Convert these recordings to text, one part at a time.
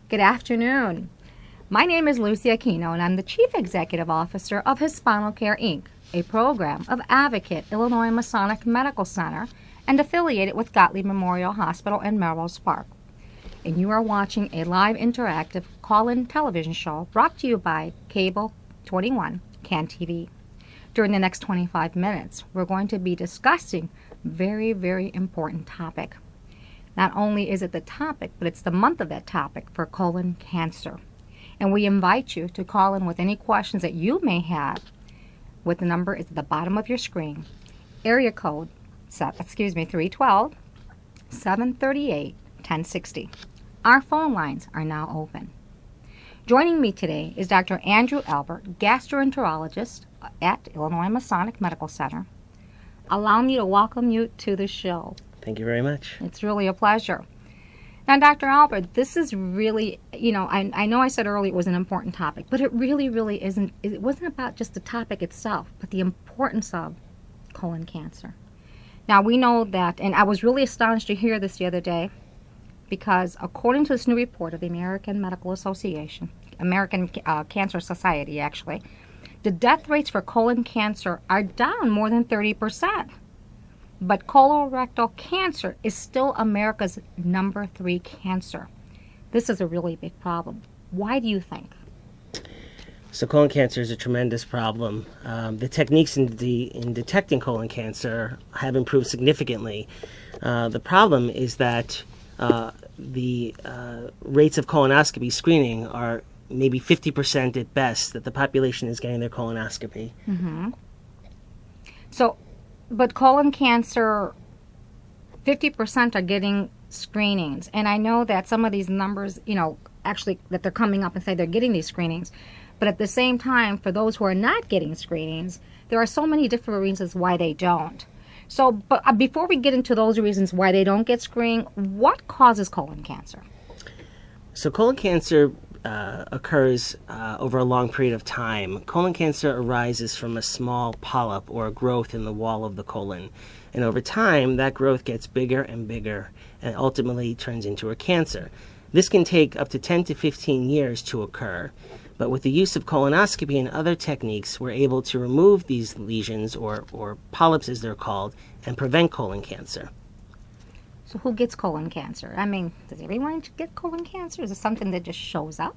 Good afternoon. My name is Lucy Aquino, and I'm the Chief Executive Officer of Hispanocare, Inc., a program of Advocate Illinois Masonic Medical Center and affiliated with Gottlieb Memorial Hospital in Melrose Park. And you are watching a live interactive call-in television show brought to you by Cable 21 CAN TV. During the next 25 minutes, we're going to be discussing a very, very important topic. Not only is it the topic, but it's the month of that topic for colon cancer. And we invite you to call in with any questions that you may have. With the number is at the bottom of your screen. Area code 312-738-1060. Our phone lines are now open. Joining me today is Dr. Andrew Albert, gastroenterologist at Illinois Masonic Medical Center. Allow me to welcome you to the show. Thank you very much. It's really a pleasure. Now, Dr. Albert, this is really, I know I said earlier it was an important topic, but it really, really isn't. It wasn't about just the topic itself, but the importance of colon cancer. Now, we know that, and I was really astonished to hear this the other day, because according to this new report of the American Medical Association, American Cancer Society, actually, the death rates for colon cancer are down more than 30%. But colorectal cancer is still America's number 3 cancer. This is a really big problem. Why do you think? So colon cancer is a tremendous problem. The techniques in detecting colon cancer have improved significantly. The problem is that the rates of colonoscopy screening are maybe 50% at best that the population is getting their colonoscopy. Mm-hmm. But colon cancer, 50% are getting screenings. And I know that some of these numbers, actually that they're coming up and say they're getting these screenings. But at the same time, for those who are not getting screenings, there are so many different reasons why they don't. So, but before we get into those reasons why they don't get screened, what causes colon cancer? So colon cancer occurs over a long period of time. Colon cancer arises from a small polyp or a growth in the wall of the colon. And over time, that growth gets bigger and bigger and ultimately turns into a cancer. This can take up to 10 to 15 years to occur. But with the use of colonoscopy and other techniques, we're able to remove these lesions, or polyps as they're called, and prevent colon cancer. So who gets colon cancer? I mean, does everyone get colon cancer? Is it something that just shows up?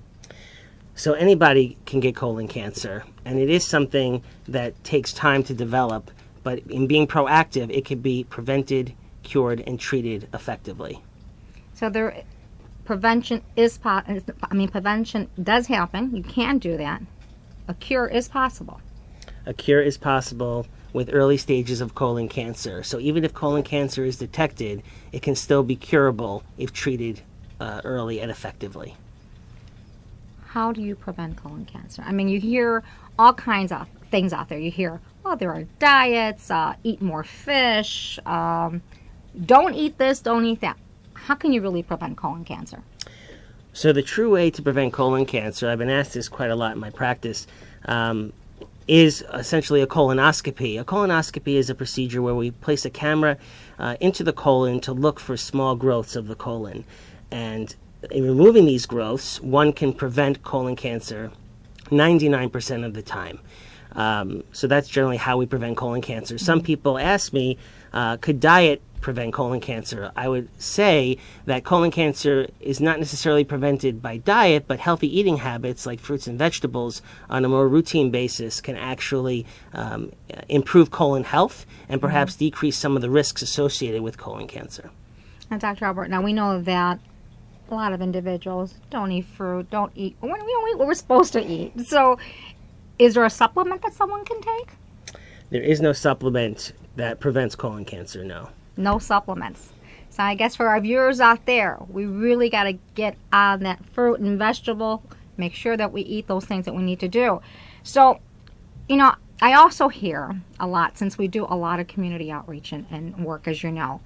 So anybody can get colon cancer, and it is something that takes time to develop, but in being proactive, it can be prevented, cured, and treated effectively. So prevention prevention does happen. You can do that. A cure is possible. A cure is possible with early stages of colon cancer. So even if colon cancer is detected, it can still be curable if treated early and effectively. How do you prevent colon cancer? I mean, you hear all kinds of things out there. You hear, there are diets, eat more fish, don't eat this, don't eat that. How can you really prevent colon cancer? So the true way to prevent colon cancer, I've been asked this quite a lot in my practice, is essentially a colonoscopy. A colonoscopy is a procedure where we place a camera into the colon to look for small growths of the colon. And in removing these growths, one can prevent colon cancer 99% of the time. So that's generally how we prevent colon cancer. Some people ask me, could diet prevent colon cancer? I would say that colon cancer is not necessarily prevented by diet, but healthy eating habits like fruits and vegetables on a more routine basis can actually improve colon health and perhaps decrease some of the risks associated with colon cancer. And Dr. Albert, now we know that a lot of individuals don't eat fruit, don't eat, we don't eat what we're supposed to eat. So is there a supplement that someone can take? There is no supplement that prevents colon cancer, no. No supplements. So I guess for our viewers out there, we really got to get on that fruit and vegetable, make sure that we eat those things that we need to do. So, I also hear a lot, since we do a lot of community outreach and work, as you know,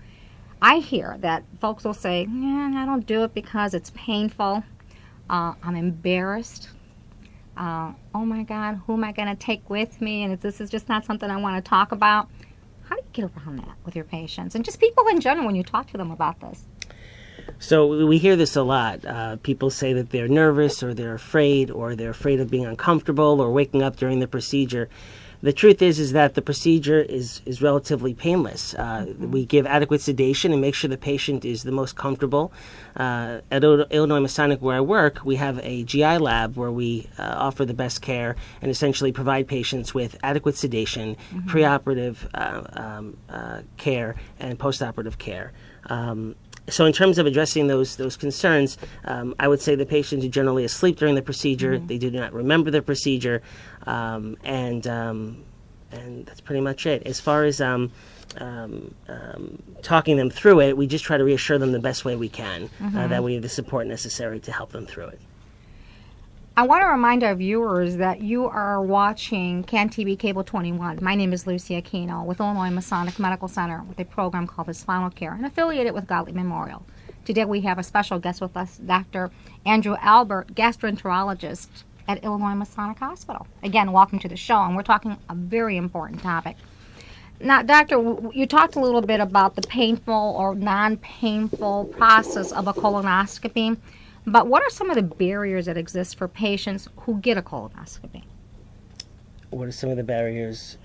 I hear that folks will say, I don't do it because it's painful. I'm embarrassed. Oh my God, who am I going to take with me? And this is just not something I want to talk about. How do you get around that with your patients and just people in general when you talk to them about this? So we hear this a lot. People say that they're nervous or they're afraid of being uncomfortable or waking up during the procedure. The truth is that the procedure is relatively painless. We give adequate sedation and make sure the patient is the most comfortable. At Illinois Masonic, where I work, we have a GI lab where we offer the best care and essentially provide patients with adequate sedation, preoperative care, and postoperative care. So in terms of addressing those concerns, I would say the patients are generally asleep during the procedure. They do not remember the procedure, and that's pretty much it. As far as talking them through it, we just try to reassure them the best way we can that we have the support necessary to help them through it. I want to remind our viewers that you are watching CAN-TV Cable 21. My name is Lucy Aquino with Illinois Masonic Medical Center with a program called Hispanocare and affiliated with Gottlieb Memorial. Today we have a special guest with us, Dr. Andrew Albert, gastroenterologist at Illinois Masonic Hospital. Again, welcome to the show, and we're talking a very important topic. Now, Doctor, you talked a little bit about the painful or non-painful process of a colonoscopy. But what are some of the barriers that exist for patients who get a colonoscopy? What are some of the barriers?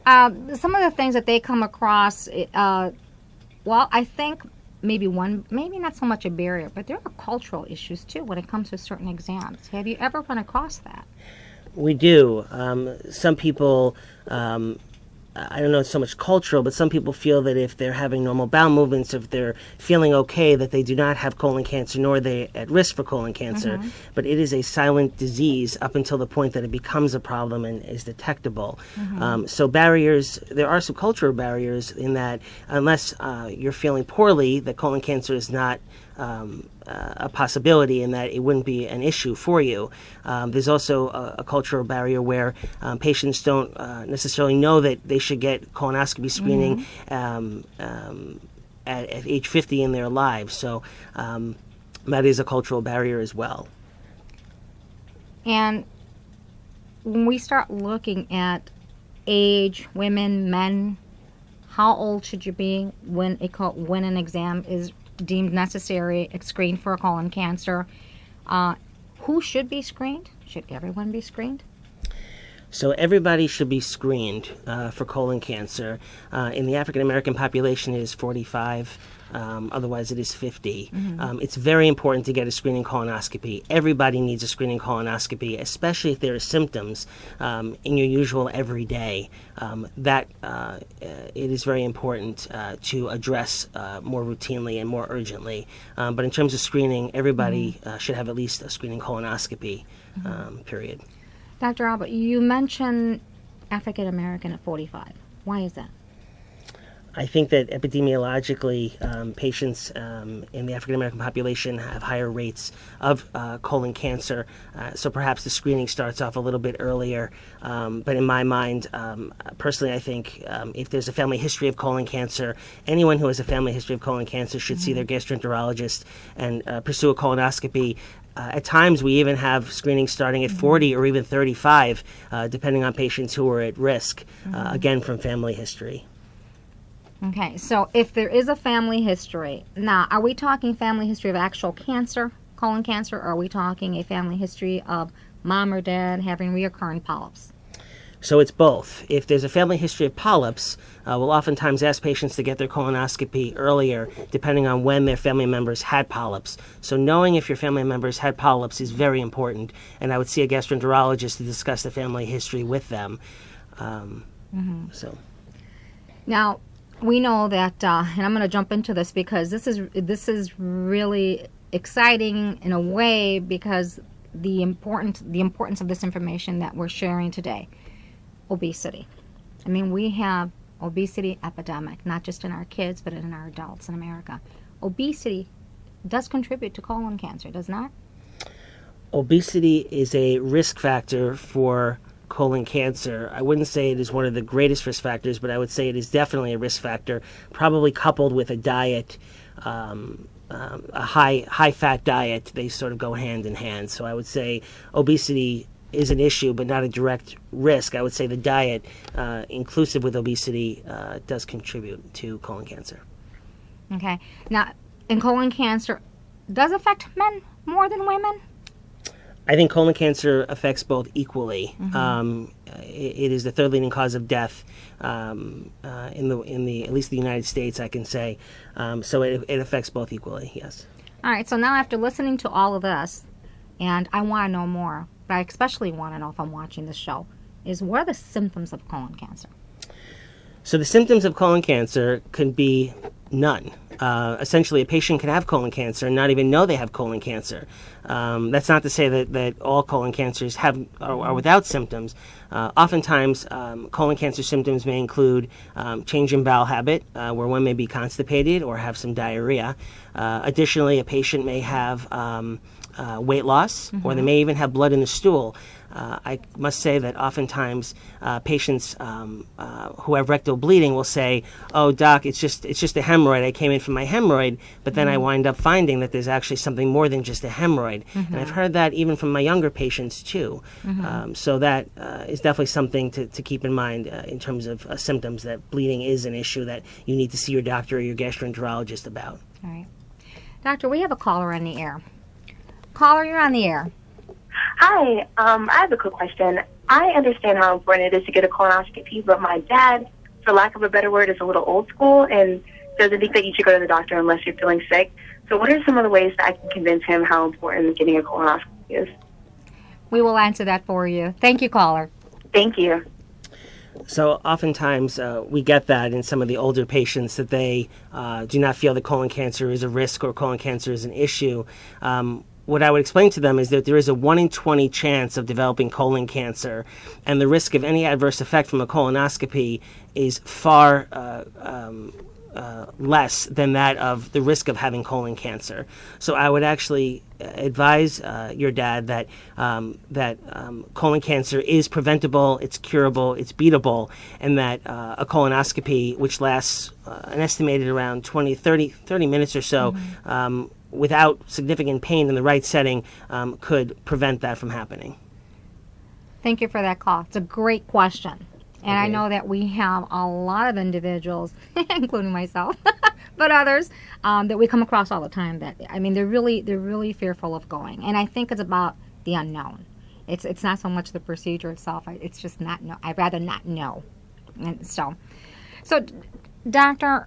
Some of the things that they come across, well, I think maybe not so much a barrier, but there are cultural issues too when it comes to certain exams. Have you ever run across that? We do. Some people, I don't know, it's so much cultural, but some people feel that if they're having normal bowel movements, if they're feeling okay, that they do not have colon cancer, nor are they at risk for colon cancer. But it is a silent disease up until the point that it becomes a problem and is detectable. So barriers, there are some cultural barriers in that unless you're feeling poorly, that colon cancer is not a possibility and that it wouldn't be an issue for you. There's also a cultural barrier where patients don't necessarily know that they should get colonoscopy screening at age 50 in their lives. So that is a cultural barrier as well. And when we start looking at age, women, men, how old should you be when an exam is deemed necessary, screened for colon cancer? Who should be screened? Should everyone be screened? So everybody should be screened for colon cancer. In the African American population, it is 45. Otherwise, it is 50. It's very important to get a screening colonoscopy. Everybody needs a screening colonoscopy, especially if there are symptoms in your usual everyday. It is very important to address more routinely and more urgently. But in terms of screening, everybody should have at least a screening colonoscopy, period. Dr. Albert, you mentioned African American at 45. Why is that? I think that epidemiologically, patients in the African American population have higher rates of colon cancer, so perhaps the screening starts off a little bit earlier. But in my mind, personally, I think if there's a family history of colon cancer, anyone who has a family history of colon cancer should see their gastroenterologist and pursue a colonoscopy. At times, we even have screening starting at 40 or even 35, depending on patients who are at risk, again, from family history. Okay, so if there is a family history, now, are we talking family history of actual cancer, colon cancer, or are we talking a family history of mom or dad having recurrent polyps? So it's both. If there's a family history of polyps, we'll oftentimes ask patients to get their colonoscopy earlier, depending on when their family members had polyps. So knowing if your family members had polyps is very important, and I would see a gastroenterologist to discuss the family history with them. So, now, we know that, and I'm going to jump into this because this is really exciting in a way because the importance of this information that we're sharing today. Obesity. I mean, we have obesity epidemic, not just in our kids, but in our adults in America. Obesity does contribute to colon cancer, does not? Obesity is a risk factor for colon cancer. I wouldn't say it is one of the greatest risk factors, but I would say it is definitely a risk factor, probably coupled with a diet, a high-fat diet. They sort of go hand in hand. So I would say obesity is an issue, but not a direct risk. I would say the diet, inclusive with obesity, does contribute to colon cancer. Okay. Now, in colon cancer, does affect men more than women? I think colon cancer affects both equally. It is the third leading cause of death in the at least the United States, I can say. So it affects both equally. Yes. All right. So now after listening to all of this, and I want to know more, but I especially want to know if I'm watching this show, is what are the symptoms of colon cancer? So the symptoms of colon cancer can be none. Essentially, a patient can have colon cancer and not even know they have colon cancer. That's not to say that all colon cancers are without symptoms. Oftentimes, colon cancer symptoms may include change in bowel habit, where one may be constipated or have some diarrhea. Additionally, a patient may have weight loss, or they may even have blood in the stool. I must say that oftentimes patients who have rectal bleeding will say, "Oh, doc, it's just a hemorrhoid. I came in for my hemorrhoid," but then I wind up finding that there's actually something more than just a hemorrhoid. And I've heard that even from my younger patients too. So that is definitely something to keep in mind in terms of symptoms, that bleeding is an issue that you need to see your doctor or your gastroenterologist about. All right. Doctor, we have a caller on the air. Caller, you're on the air. Hi, I have a quick question. I understand how important it is to get a colonoscopy, but my dad, for lack of a better word, is a little old school and doesn't think that you should go to the doctor unless you're feeling sick. So what are some of the ways that I can convince him how important getting a colonoscopy is? We will answer that for you. Thank you, caller. Thank you. So oftentimes we get that in some of the older patients, that they do not feel that colon cancer is a risk or colon cancer is an issue. What I would explain to them is that there is a 1 in 20 chance of developing colon cancer, and the risk of any adverse effect from a colonoscopy is far less than that of the risk of having colon cancer. So I would actually advise your dad that colon cancer is preventable, it's curable, it's beatable, and that a colonoscopy, which lasts an estimated around 30 minutes or so, without significant pain in the right setting, could prevent that from happening. Thank you for that call. It's a great question. And I know that we have a lot of individuals, including myself, but others, that we come across all the time that, I mean, they're really fearful of going. And I think it's about the unknown. It's not so much the procedure itself. It's just not know. I'd rather not know. And so Dr.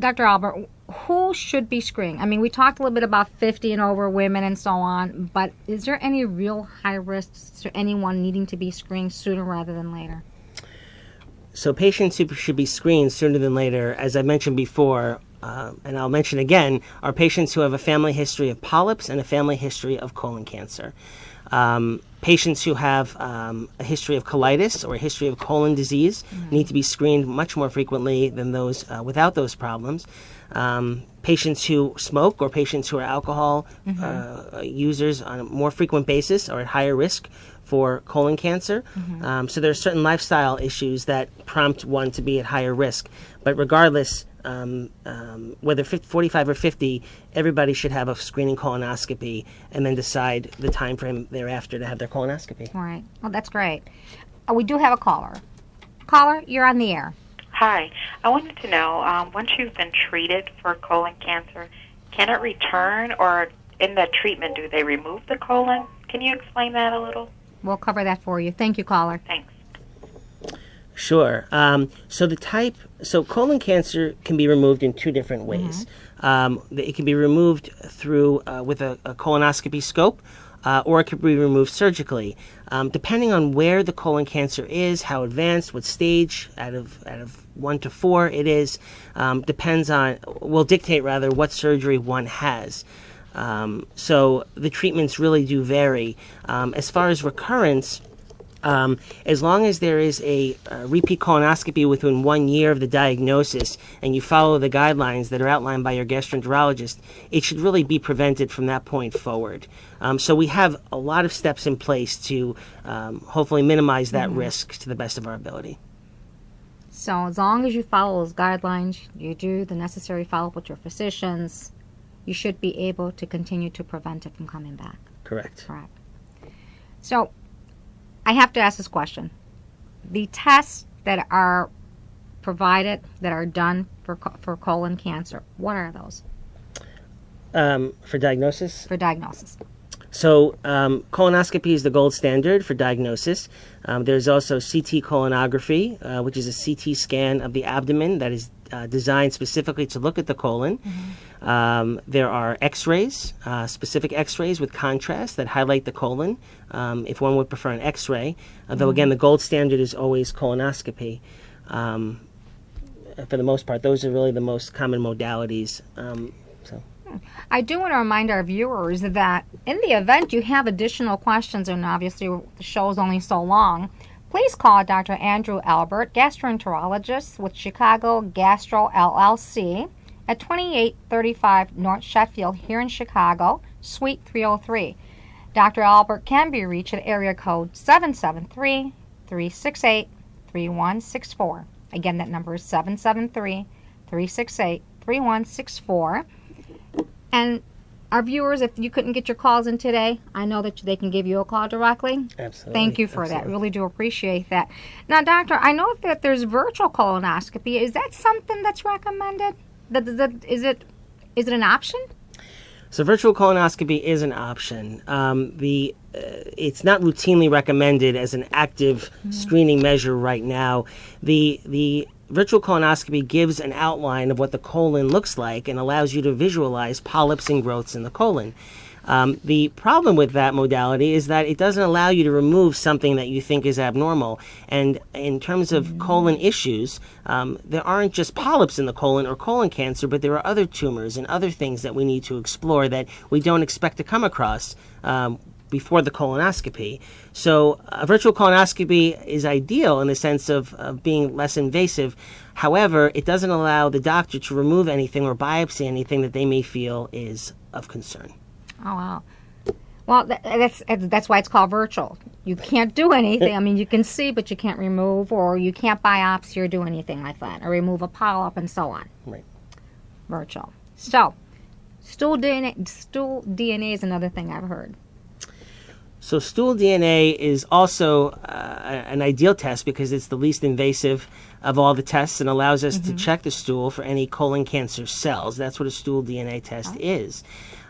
Albert, who should be screened? I mean, we talked a little bit about 50 and over women and so on, but is there any real high risks to anyone needing to be screened sooner rather than later? So patients who should be screened sooner than later, as I mentioned before, and I'll mention again, are patients who have a family history of polyps and a family history of colon cancer. Patients who have a history of colitis or a history of colon disease need to be screened much more frequently than those without those problems. Patients who smoke or patients who are alcohol users on a more frequent basis are at higher risk for colon cancer. So there are certain lifestyle issues that prompt one to be at higher risk. But regardless, whether 45 or 50, everybody should have a screening colonoscopy and then decide the time frame thereafter to have their colonoscopy. All right. Well, that's great. We do have a caller. Caller, you're on the air. Hi. I wanted to know, once you've been treated for colon cancer, can it return, or in that treatment, do they remove the colon? Can you explain that a little? We'll cover that for you. Thank you, caller. Thanks. Sure. So colon cancer can be removed in two different ways. It can be removed through with a colonoscopy scope, or it could be removed surgically. Depending on where the colon cancer is, how advanced, what stage, out of 1 to 4 it is, will dictate what surgery one has. So the treatments really do vary. As far as recurrence, as long as there is a repeat colonoscopy within 1 year of the diagnosis and you follow the guidelines that are outlined by your gastroenterologist, it should really be prevented from that point forward. So we have a lot of steps in place to hopefully minimize that risk to the best of our ability. So as long as you follow those guidelines, you do the necessary follow-up with your physicians, you should be able to continue to prevent it from coming back. Correct. So I have to ask this question. The tests that are provided, that are done for colon cancer, what are those? For diagnosis? For diagnosis. So colonoscopy is the gold standard for diagnosis. There's also CT colonography, which is a CT scan of the abdomen that is designed specifically to look at the colon. There are x-rays, specific x-rays with contrast that highlight the colon, if one would prefer an x-ray. Though again, the gold standard is always colonoscopy. For the most part, those are really the most common modalities. I do want to remind our viewers that in the event you have additional questions, and obviously the show is only so long, please call Dr. Andrew Albert, gastroenterologist with Chicago Gastro LLC at 2835 North Sheffield here in Chicago, Suite 303. Dr. Albert can be reached at area code 773-368-3164. Again, that number is 773-368-3164. And our viewers, if you couldn't get your calls in today, I know that they can give you a call directly. Absolutely. Thank you for that. Really do appreciate that. Now, doctor, I know that there's virtual colonoscopy. Is that something that's recommended? Is it an option? So virtual colonoscopy is an option. It's not routinely recommended as an active screening measure right now. The virtual colonoscopy gives an outline of what the colon looks like and allows you to visualize polyps and growths in the colon. The problem with that modality is that it doesn't allow you to remove something that you think is abnormal. And in terms of colon issues, there aren't just polyps in the colon or colon cancer, but there are other tumors and other things that we need to explore that we don't expect to come across before the colonoscopy. So a virtual colonoscopy is ideal in the sense of being less invasive. However, it doesn't allow the doctor to remove anything or biopsy anything that they may feel is of concern. Oh, wow. Well, that's why it's called virtual. You can't do anything. I mean, you can see, but you can't remove, or you can't biopsy or do anything like that, or remove a polyp and so on. Right. Virtual. So, stool DNA is another thing I've heard. So stool DNA is also an ideal test because it's the least invasive of all the tests and allows us to check the stool for any colon cancer cells. That's what a stool DNA test is.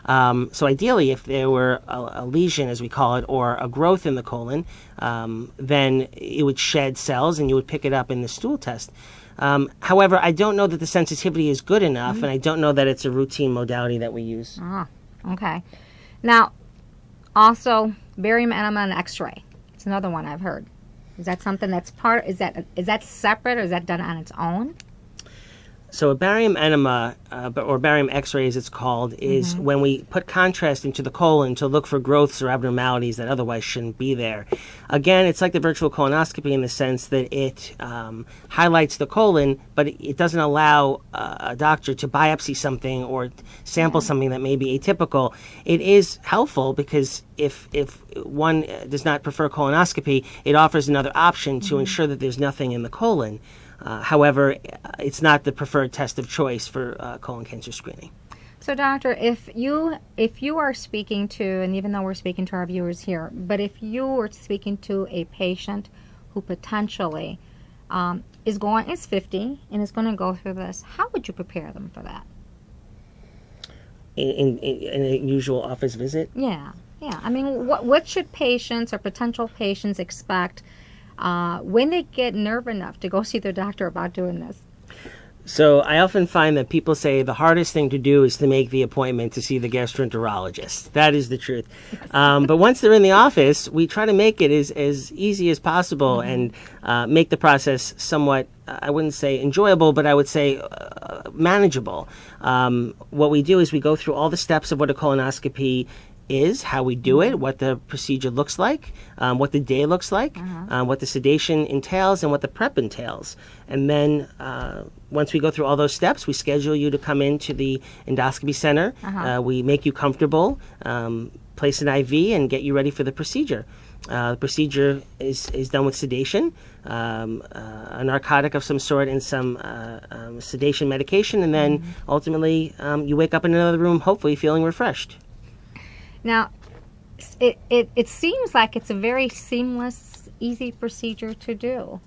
So ideally, if there were a lesion, as we call it, or a growth in the colon, then it would shed cells and you would pick it up in the stool test. However, I don't know that the sensitivity is good enough, and I don't know that it's a routine modality that we use. Ah, okay. Now, also, barium enema and X-ray. It's another one I've heard. Is that something that's is that separate, or is that done on its own? So a barium enema, or barium X-ray as it's called, is when we put contrast into the colon to look for growths or abnormalities that otherwise shouldn't be there. Again, it's like the virtual colonoscopy in the sense that it highlights the colon, but it doesn't allow a doctor to biopsy something or sample something that may be atypical. It is helpful because if one does not prefer colonoscopy, it offers another option to ensure that there's nothing in the colon. However, it's not the preferred test of choice for colon cancer screening. So, doctor, if you are speaking to, and even though we're speaking to our viewers here, but if you were speaking to a patient who potentially is 50 and is going to go through this, how would you prepare them for that? In a usual office visit? Yeah. I mean, what should patients or potential patients expect when they get nerve enough to go see their doctor about doing this? So I often find that people say the hardest thing to do is to make the appointment to see the gastroenterologist. That is the truth. But once they're in the office, we try to make it as easy as possible and make the process somewhat, I wouldn't say enjoyable, but I would say manageable. What we do is we go through all the steps of what a colonoscopy is, how we do it, what the procedure looks like, what the day looks like, what the sedation entails, and what the prep entails. And then once we go through all those steps, we schedule you to come into the endoscopy center. We make you comfortable, place an IV, and get you ready for the procedure. The procedure is done with sedation, a narcotic of some sort, and some sedation medication, and then ultimately you wake up in another room, hopefully feeling refreshed. Now, it seems like it's a very seamless, easy procedure to do.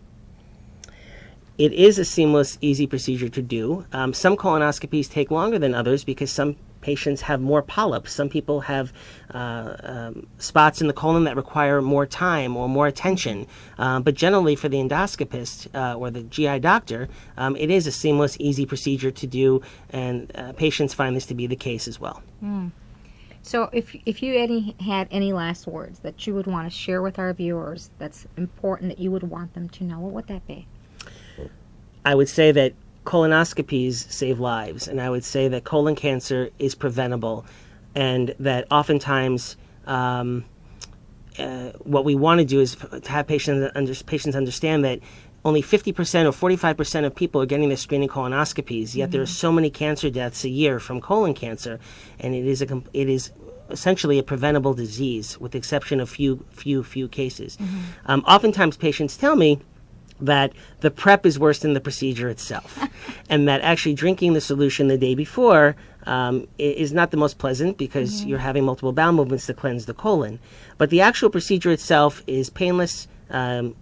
It is a seamless, easy procedure to do. Some colonoscopies take longer than others because some patients have more polyps. Some people have spots in the colon that require more time or more attention. But generally, for the endoscopist or the GI doctor, it is a seamless, easy procedure to do, and patients find this to be the case as well. So if you had any last words that you would want to share with our viewers that's important that you would want them to know, what would that be? I would say that colonoscopies save lives, and I would say that colon cancer is preventable, and that oftentimes what we want to do is to have patients understand that only 50% or 45% of people are getting their screening colonoscopies, yet there are so many cancer deaths a year from colon cancer, and it is essentially a preventable disease with the exception of few cases. Oftentimes patients tell me that the prep is worse than the procedure itself, and that actually drinking the solution the day before is not the most pleasant because you're having multiple bowel movements to cleanse the colon. But the actual procedure itself is painless,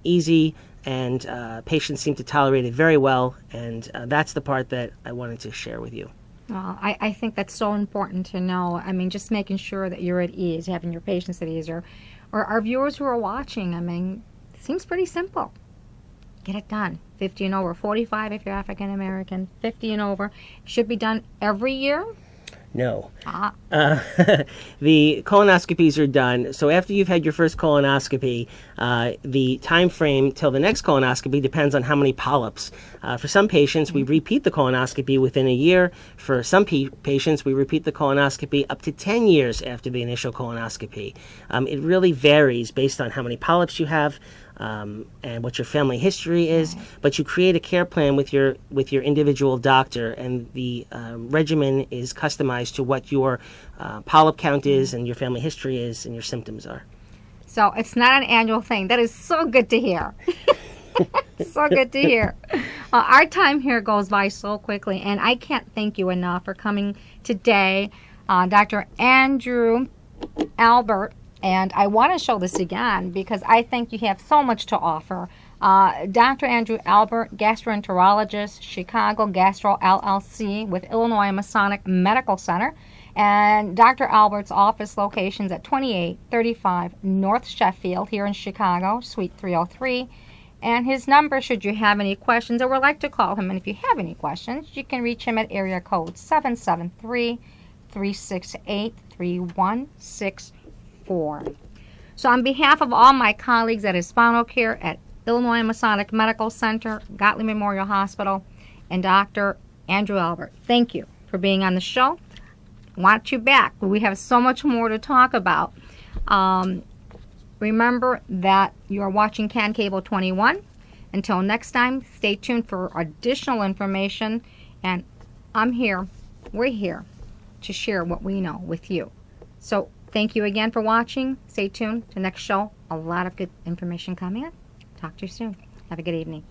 easy, and patients seem to tolerate it very well, and that's the part that I wanted to share with you. Well, I think that's so important to know. I mean, just making sure that you're at ease, having your patients at ease, or our viewers who are watching, I mean, it seems pretty simple. Get it done. 50 and over, 45 if you're African American, 50 and over. Should be done every year? No. The colonoscopies are done. So after you've had your first colonoscopy, the time frame till the next colonoscopy depends on how many polyps. For some patients, we repeat the colonoscopy within a year. For some patients, we repeat the colonoscopy up to 10 years after the initial colonoscopy. It really varies based on how many polyps you have, and what your family history is, but you create a care plan with your individual doctor, and the regimen is customized to what your polyp count is and your family history is and your symptoms are. So it's not an annual thing. That is so good to hear. So good to hear. Our time here goes by so quickly, and I can't thank you enough for coming today, Dr. Andrew Albert. And I want to show this again because I think you have so much to offer. Dr. Andrew Albert, gastroenterologist, Chicago Gastro LLC with Illinois Masonic Medical Center. And Dr. Albert's office locations at 2835 North Sheffield here in Chicago, Suite 303. And his number, should you have any questions or would like to call him, and if you have any questions, you can reach him at area code 773-368-3164. So on behalf of all my colleagues at Hispanocare at Illinois Masonic Medical Center, Gottlieb Memorial Hospital, and Dr. Andrew Albert, thank you for being on the show. Want you back. We have so much more to talk about. Remember that you are watching Can Cable 21. Until next time, stay tuned for additional information, and we're here to share what we know with you. So thank you again for watching. Stay tuned to the next show. A lot of good information coming up. Talk to you soon. Have a good evening.